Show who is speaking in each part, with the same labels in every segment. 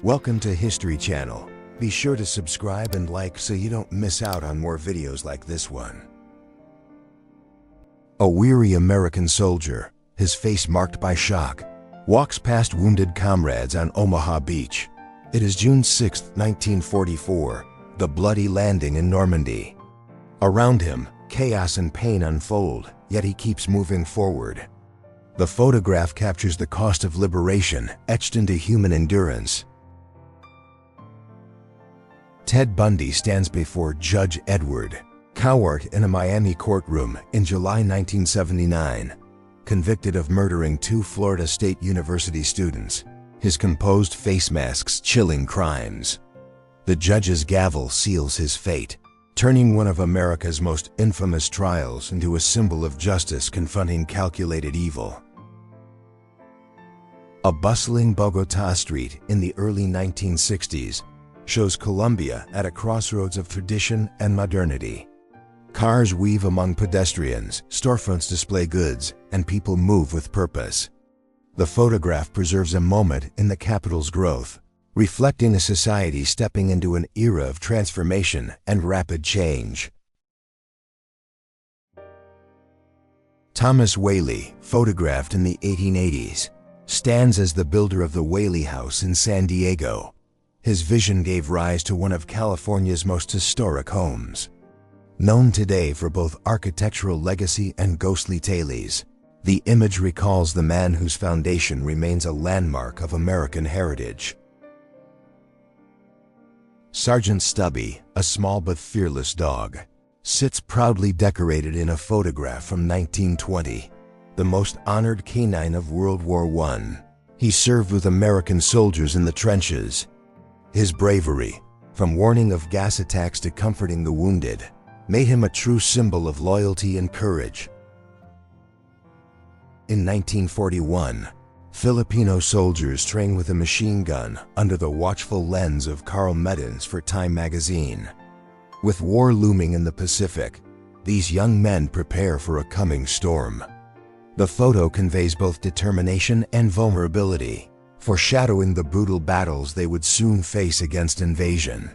Speaker 1: Welcome to History Channel. Be sure to subscribe and like so you don't miss out on more videos like this one. A weary American soldier, his face marked by shock, walks past wounded comrades on Omaha Beach. It is June 6, 1944, the bloody landing in Normandy. Around him, chaos and pain unfold, yet he keeps moving forward. The photograph captures the cost of liberation etched into human endurance. Ted Bundy stands before Judge Edward Cowart in a Miami courtroom in July 1979, convicted of murdering 2 Florida State University students. His composed face masks chilling crimes. The judge's gavel seals his fate, turning one of America's most infamous trials into a symbol of justice confronting calculated evil. A bustling Bogotá street in the early 1960s shows Colombia at a crossroads of tradition and modernity. Cars weave among pedestrians, storefronts display goods, and people move with purpose. The photograph preserves a moment in the capital's growth, reflecting a society stepping into an era of transformation and rapid change. Thomas Whaley, photographed in the 1880s, stands as the builder of the Whaley House in San Diego. His vision gave rise to one of California's most historic homes. Known today for both architectural legacy and ghostly tales, the image recalls the man whose foundation remains a landmark of American heritage. Sergeant Stubby, a small but fearless dog, sits proudly decorated in a photograph from 1920, the most honored canine of World War I. He served with American soldiers in the trenches. His bravery, from warning of gas attacks to comforting the wounded, made him a true symbol of loyalty and courage. In 1941, Filipino soldiers trained with a machine gun under the watchful lens of Carl Meddens for Time magazine. With war looming in the Pacific, these young men prepare for a coming storm. The photo conveys both determination and vulnerability, foreshadowing the brutal battles they would soon face against invasion.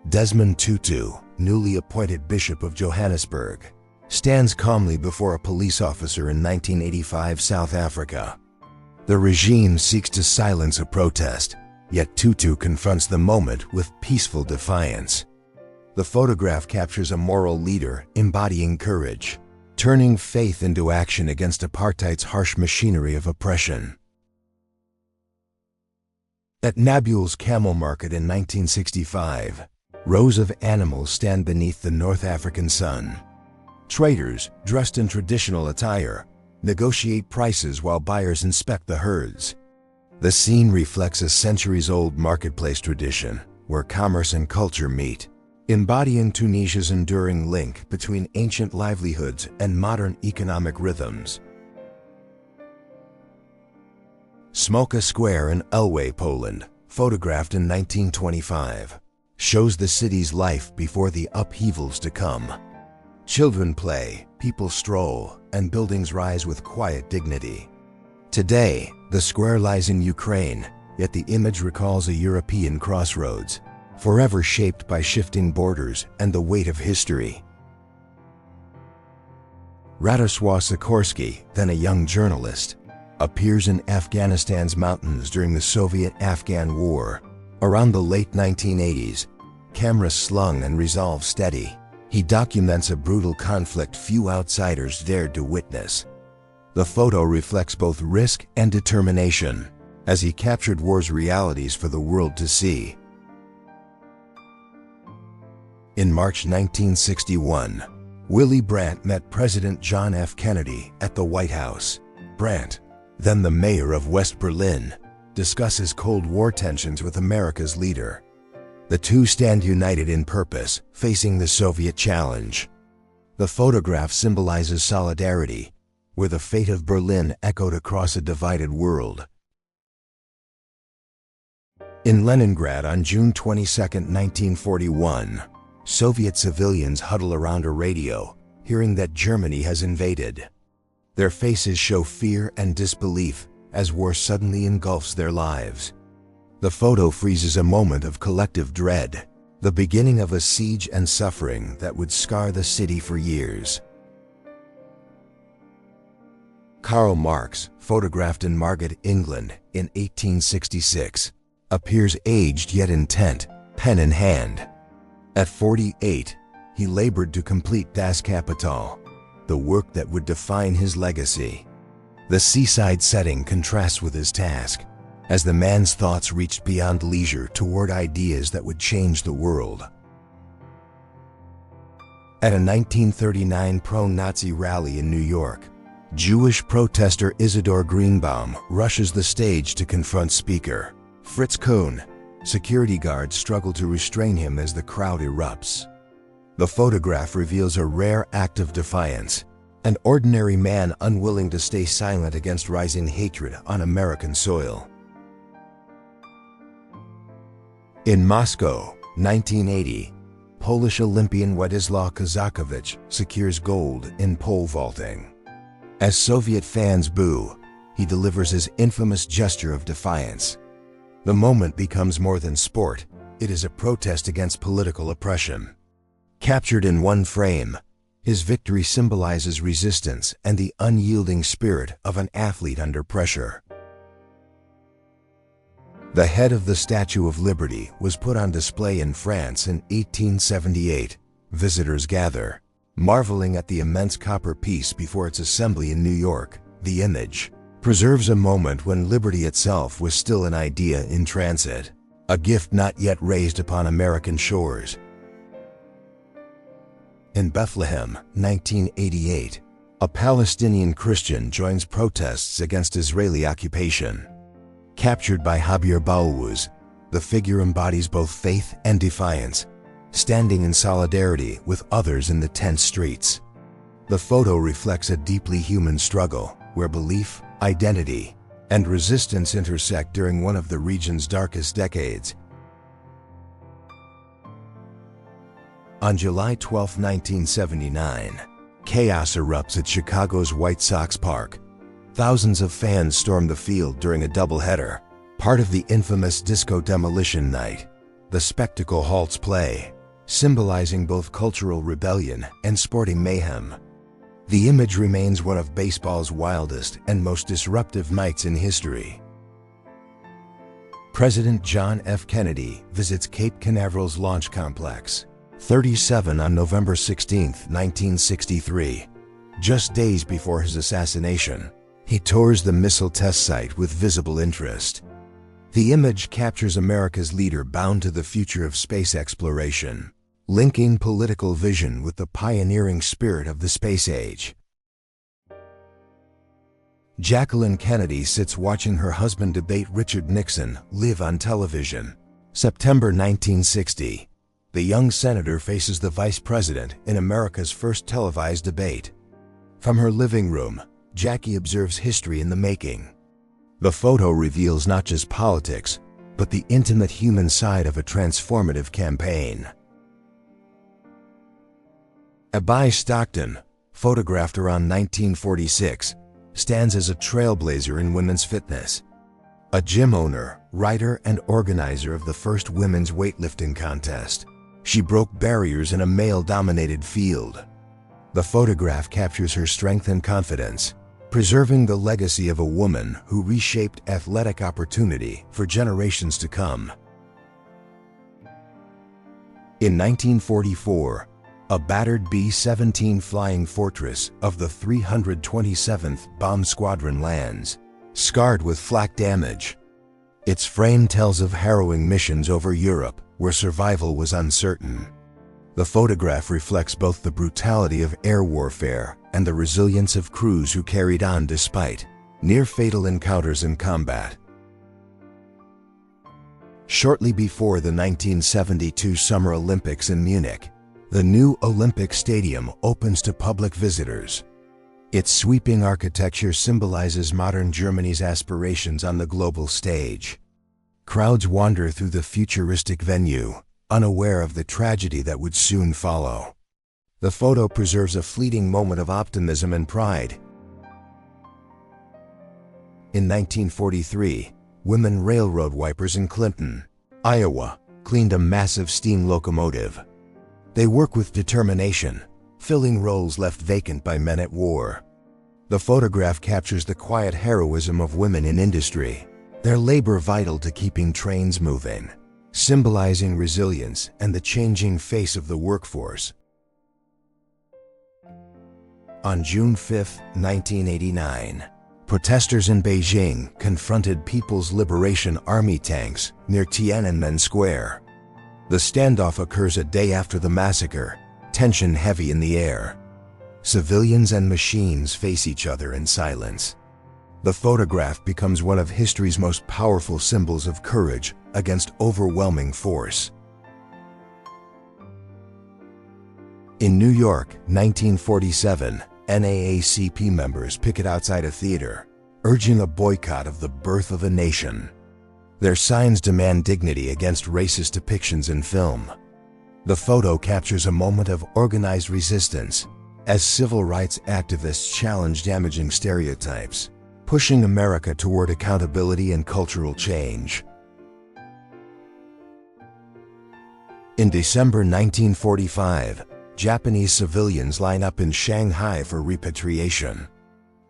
Speaker 1: Desmond Tutu, newly appointed Bishop of Johannesburg, stands calmly before a police officer in 1985 South Africa. The regime seeks to silence a protest, yet Tutu confronts the moment with peaceful defiance. The photograph captures a moral leader embodying courage, turning faith into action against apartheid's harsh machinery of oppression. At Nabul's Camel Market in 1965, rows of animals stand beneath the North African sun. Traders, dressed in traditional attire, negotiate prices while buyers inspect the herds. The scene reflects a centuries-old marketplace tradition where commerce and culture meet, embodying Tunisia's enduring link between ancient livelihoods and modern economic rhythms. Smoka Square in Elway, Poland, photographed in 1925, shows the city's life before the upheavals to come. Children play, people stroll, and buildings rise with quiet dignity. Today, the square lies in Ukraine, yet the image recalls a European crossroads, forever shaped by shifting borders and the weight of history. Radosław Sikorski, then a young journalist, appears in Afghanistan's mountains during the Soviet-Afghan War. Around the late 1980s, camera slung and resolve steady, he documents a brutal conflict few outsiders dared to witness. The photo reflects both risk and determination, as he captured war's realities for the world to see. In March 1961, Willy Brandt met President John F. Kennedy at the White House. Brandt, then the mayor of West Berlin, discusses Cold War tensions with America's leader. The two stand united in purpose, facing the Soviet challenge. The photograph symbolizes solidarity, where the fate of Berlin echoed across a divided world. In Leningrad on June 22, 1941, Soviet civilians huddle around a radio, hearing that Germany has invaded. Their faces show fear and disbelief as war suddenly engulfs their lives. The photo freezes a moment of collective dread, the beginning of a siege and suffering that would scar the city for years. Karl Marx, photographed in Margate, England in 1866, appears aged yet intent, pen in hand. At 48, he labored to complete Das Kapital, the work that would define his legacy. The seaside setting contrasts with his task, as the man's thoughts reached beyond leisure toward ideas that would change the world. At a 1939 pro-Nazi rally in New York, Jewish protester Isidor Greenbaum rushes the stage to confront Speaker Fritz Kuhn. Security guards struggle to restrain him as the crowd erupts. The photograph reveals a rare act of defiance, an ordinary man unwilling to stay silent against rising hatred on American soil. In Moscow, 1980, Polish Olympian Władysław Kozakowicz secures gold in pole vaulting. As Soviet fans boo, he delivers his infamous gesture of defiance. The moment becomes more than sport, it is a protest against political oppression. Captured in one frame, his victory symbolizes resistance and the unyielding spirit of an athlete under pressure. The head of the Statue of Liberty was put on display in France in 1878. Visitors gather, marveling at the immense copper piece before its assembly in New York. The image preserves a moment when liberty itself was still an idea in transit, a gift not yet raised upon American shores. In Bethlehem, 1988, a Palestinian Christian joins protests against Israeli occupation. Captured by Javier Balwuz, the figure embodies both faith and defiance, standing in solidarity with others in the tense streets. The photo reflects a deeply human struggle where belief, identity, and resistance intersect during one of the region's darkest decades. On July 12, 1979, chaos erupts at Chicago's White Sox Park. Thousands of fans storm the field during a doubleheader, part of the infamous Disco Demolition Night. The spectacle halts play, symbolizing both cultural rebellion and sporting mayhem. The image remains one of baseball's wildest and most disruptive nights in history. President John F. Kennedy visits Cape Canaveral's launch complex, 37 on November 16, 1963. Just days before his assassination, he tours the missile test site with visible interest. The image captures America's leader bound to the future of space exploration, linking political vision with the pioneering spirit of the space age. Jacqueline Kennedy sits watching her husband debate Richard Nixon live on television. September 1960. The young senator faces the vice president in America's first televised debate. From her living room, Jackie observes history in the making. The photo reveals not just politics, but the intimate human side of a transformative campaign. Abai Stockton, photographed around 1946, stands as a trailblazer in women's fitness. A gym owner, writer, and organizer of the first women's weightlifting contest, she broke barriers in a male-dominated field. The photograph captures her strength and confidence, preserving the legacy of a woman who reshaped athletic opportunity for generations to come. In 1944, a battered B-17 Flying Fortress of the 327th Bomb Squadron lands, scarred with flak damage. Its frame tells of harrowing missions over Europe where survival was uncertain. The photograph reflects both the brutality of air warfare and the resilience of crews who carried on despite near-fatal encounters in combat. Shortly before the 1972 Summer Olympics in Munich, the new Olympic Stadium opens to public visitors. Its sweeping architecture symbolizes modern Germany's aspirations on the global stage. Crowds wander through the futuristic venue, unaware of the tragedy that would soon follow. The photo preserves a fleeting moment of optimism and pride. In 1943, women railroad wipers in Clinton, Iowa, cleaned a massive steam locomotive. They work with determination, filling roles left vacant by men at war. The photograph captures the quiet heroism of women in industry, their labor vital to keeping trains moving, symbolizing resilience and the changing face of the workforce. On June 5, 1989, protesters in Beijing confronted People's Liberation Army tanks near Tiananmen Square. The standoff occurs a day after the massacre, tension heavy in the air. Civilians and machines face each other in silence. The photograph becomes one of history's most powerful symbols of courage against overwhelming force. In New York, 1947, NAACP members picket outside a theater, urging a boycott of the birth of a nation. Their signs demand dignity against racist depictions in film. The photo captures a moment of organized resistance as civil rights activists challenge damaging stereotypes, pushing America toward accountability and cultural change. In December 1945, Japanese civilians line up in Shanghai for repatriation.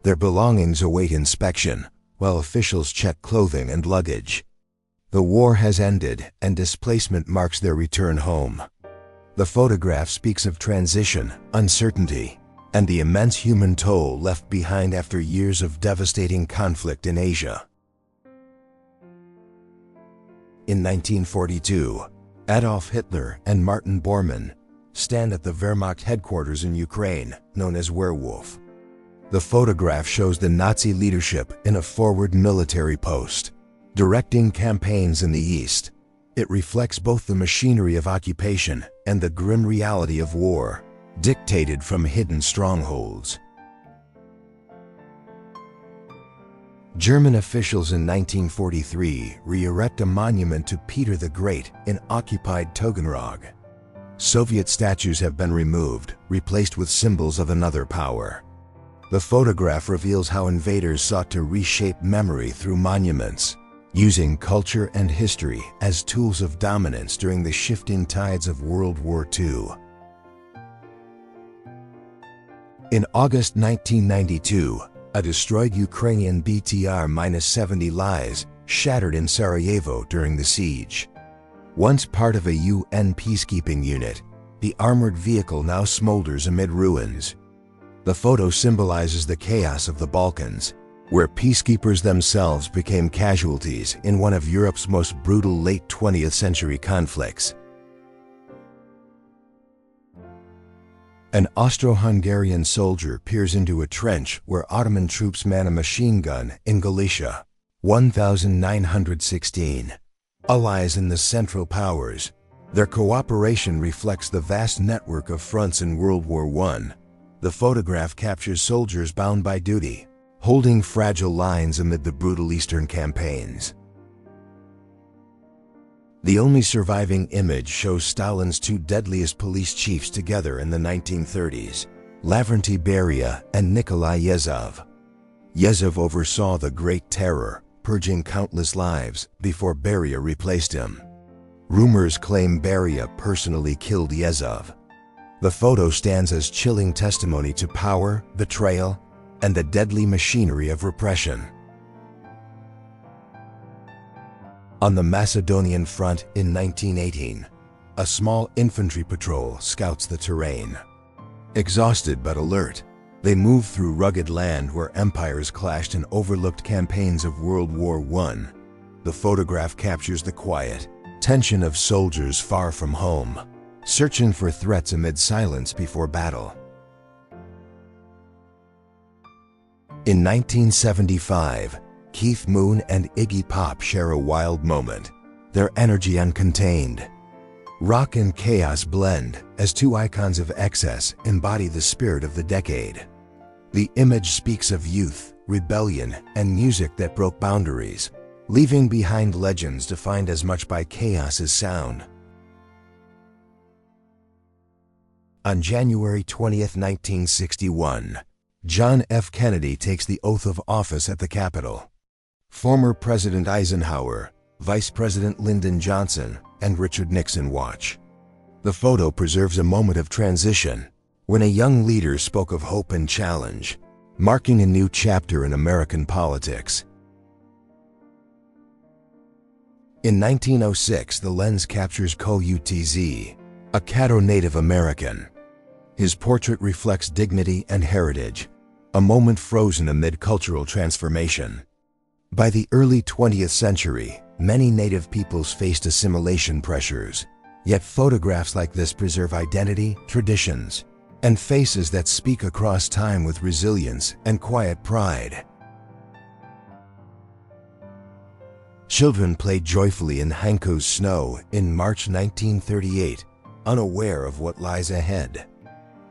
Speaker 1: Their belongings await inspection, while officials check clothing and luggage. The war has ended, and displacement marks their return home. The photograph speaks of transition, uncertainty, and the immense human toll left behind after years of devastating conflict in Asia. In 1942, Adolf Hitler and Martin Bormann stand at the Wehrmacht headquarters in Ukraine, known as Werwolf. The photograph shows the Nazi leadership in a forward military post, directing campaigns in the East. It reflects both the machinery of occupation and the grim reality of war, dictated from hidden strongholds. German officials in 1943 re-erect a monument to Peter the Great in occupied Taganrog. Soviet statues have been removed, replaced with symbols of another power. The photograph reveals how invaders sought to reshape memory through monuments, using culture and history as tools of dominance during the shifting tides of World War II. In August 1992, a destroyed Ukrainian BTR-70 Lies shattered in Sarajevo during the siege. Once part of a UN peacekeeping unit, the armored vehicle now smolders amid ruins. The photo symbolizes the chaos of the Balkans, where peacekeepers themselves became casualties in one of Europe's most brutal late 20th century conflicts. An Austro-Hungarian soldier peers into a trench where Ottoman troops man a machine gun in Galicia, 1916. Allies in the Central Powers. Their cooperation reflects the vast network of fronts in World War I. The photograph captures soldiers bound by duty, holding fragile lines amid the brutal Eastern campaigns. The only surviving image shows Stalin's two deadliest police chiefs together in the 1930s, Lavrentiy Beria and Nikolai Yezhov. Yezhov oversaw the Great Terror, purging countless lives before Beria replaced him. Rumors claim Beria personally killed Yezhov. The photo stands as chilling testimony to power, betrayal, and the deadly machinery of repression. On the Macedonian front in 1918, a small infantry patrol scouts the terrain. Exhausted but alert, they move through rugged land where empires clashed in overlooked campaigns of World War I. The photograph captures the quiet tension of soldiers far from home, searching for threats amid silence before battle. In 1975, Keith Moon and Iggy Pop share a wild moment, their energy uncontained. Rock and chaos blend as two icons of excess embody the spirit of the decade. The image speaks of youth, rebellion, and music that broke boundaries, leaving behind legends defined as much by chaos as sound. On January 20, 1961, John F. Kennedy takes the oath of office at the Capitol. Former President Eisenhower, Vice President Lyndon Johnson, and Richard Nixon watch. The photo preserves a moment of transition, when a young leader spoke of hope and challenge, marking a new chapter in American politics. In 1906, the lens captures Ko-Utz, a Caddo Native American. His portrait reflects dignity and heritage, a moment frozen amid cultural transformation. By the early 20th century, many Native peoples faced assimilation pressures, yet photographs like this preserve identity, traditions, and faces that speak across time with resilience and quiet pride. Children played joyfully in Hanko's snow in March 1938, unaware of what lies ahead.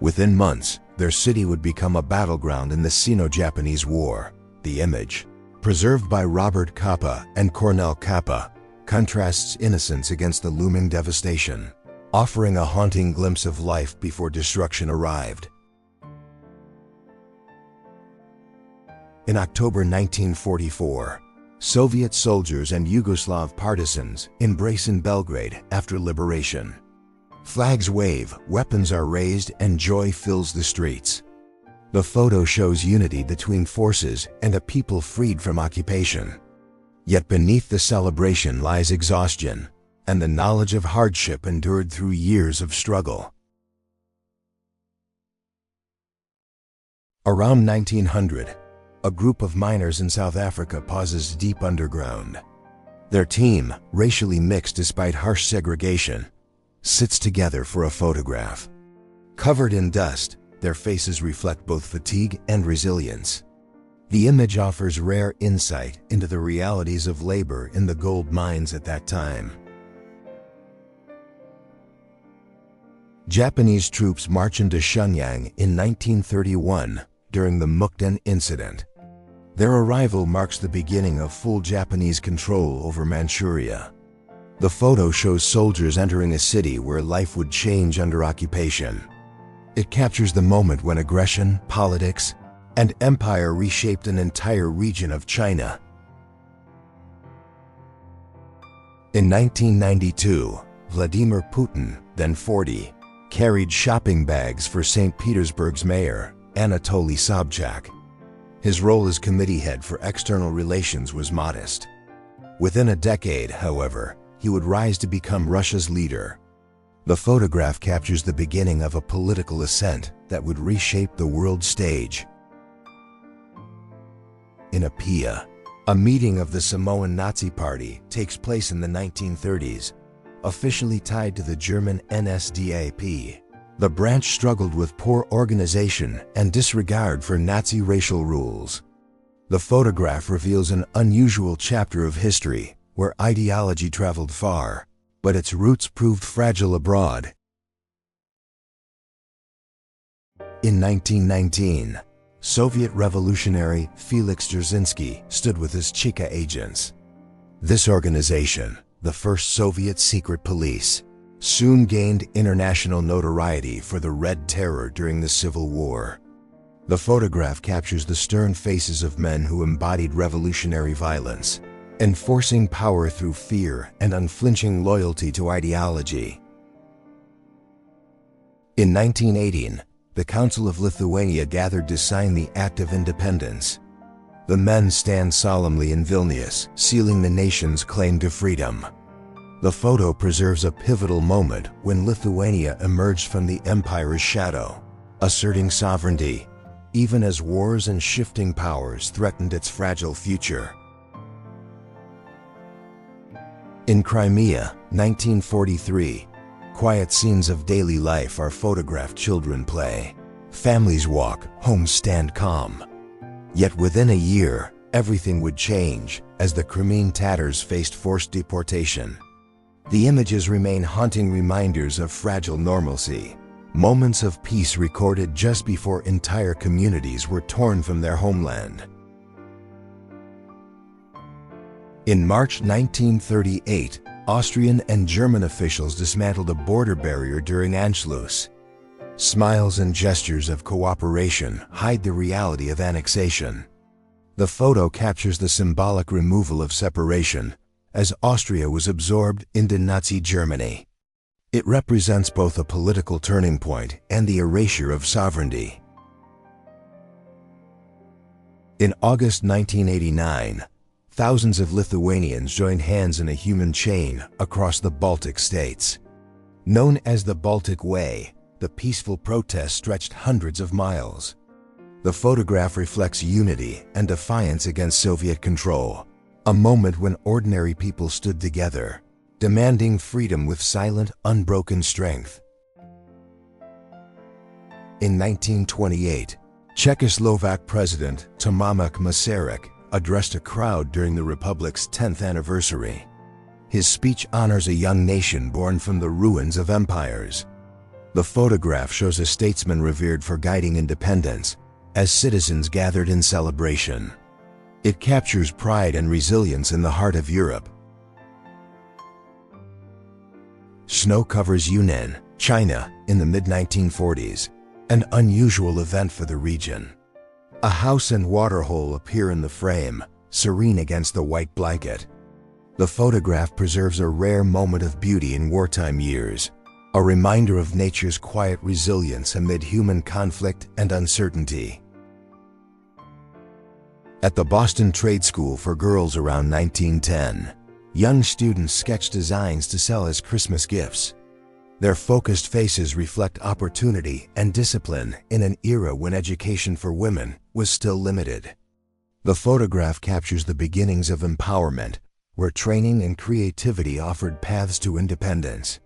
Speaker 1: Within months, their city would become a battleground in the Sino-Japanese War. The image, preserved by Robert Capa and Cornell Capa, contrasts innocence against the looming devastation, offering a haunting glimpse of life before destruction arrived. In October 1944, Soviet soldiers and Yugoslav partisans embrace in Belgrade after liberation. Flags wave, weapons are raised, and joy fills the streets. The photo shows unity between forces and a people freed from occupation. Yet beneath the celebration lies exhaustion and the knowledge of hardship endured through years of struggle. Around 1900, a group of miners in South Africa pauses deep underground. Their team, racially mixed despite harsh segregation, sits together for a photograph. Covered in dust, their faces reflect both fatigue and resilience. The image offers rare insight into the realities of labor in the gold mines at that time. Japanese troops march into Shenyang in 1931 during the Mukden incident. Their arrival marks the beginning of full Japanese control over Manchuria. The photo shows soldiers entering a city where life would change under occupation. It captures the moment when aggression, politics, and empire reshaped an entire region of China. In 1992, Vladimir Putin, then 40, carried shopping bags for St. Petersburg's mayor, Anatoly Sobchak. His role as committee head for external relations was modest. Within a decade, however, he would rise to become Russia's leader. The photograph captures the beginning of a political ascent that would reshape the world stage. In Apia, a meeting of the Samoan Nazi Party takes place in the 1930s, officially tied to the German NSDAP. The branch struggled with poor organization and disregard for Nazi racial rules. The photograph reveals an unusual chapter of history where ideology traveled far, but its roots proved fragile abroad. In 1919, Soviet revolutionary Felix Dzerzhinsky stood with his Cheka agents. This organization, the first Soviet secret police, soon gained international notoriety for the Red Terror during the Civil War. The photograph captures the stern faces of men who embodied revolutionary violence, enforcing power through fear and unflinching loyalty to ideology. In 1918, the Council of Lithuania gathered to sign the Act of Independence. The men stand solemnly in Vilnius, sealing the nation's claim to freedom. The photo preserves a pivotal moment when Lithuania emerged from the empire's shadow, asserting sovereignty, even as wars and shifting powers threatened its fragile future. In Crimea, 1943, quiet scenes of daily life are photographed. Children play, families walk, homes stand calm. Yet within a year, everything would change as the Crimean Tatars faced forced deportation. The images remain haunting reminders of fragile normalcy, moments of peace recorded just before entire communities were torn from their homeland. In March 1938, Austrian and German officials dismantled a border barrier during Anschluss. Smiles and gestures of cooperation hide the reality of annexation. The photo captures the symbolic removal of separation, as Austria was absorbed into Nazi Germany. It represents both a political turning point and the erasure of sovereignty. In August 1989, thousands of Lithuanians joined hands in a human chain across the Baltic states. Known as the Baltic Way, the peaceful protest stretched hundreds of miles. The photograph reflects unity and defiance against Soviet control, a moment when ordinary people stood together, demanding freedom with silent, unbroken strength. In 1928, Czechoslovak President Tomáš Masaryk addressed a crowd during the Republic's 10th anniversary. His speech honors a young nation born from the ruins of empires. The photograph shows a statesman revered for guiding independence, as citizens gathered in celebration. It captures pride and resilience in the heart of Europe. Snow covers Yunnan, China, in the mid-1940s, an unusual event for the region. A house and waterhole appear in the frame, serene against the white blanket. The photograph preserves a rare moment of beauty in wartime years, a reminder of nature's quiet resilience amid human conflict and uncertainty. At the Boston Trade School for Girls around 1910, young students sketched designs to sell as Christmas gifts. Their focused faces reflect opportunity and discipline in an era when education for women was still limited. The photograph captures the beginnings of empowerment, where training and creativity offered paths to independence.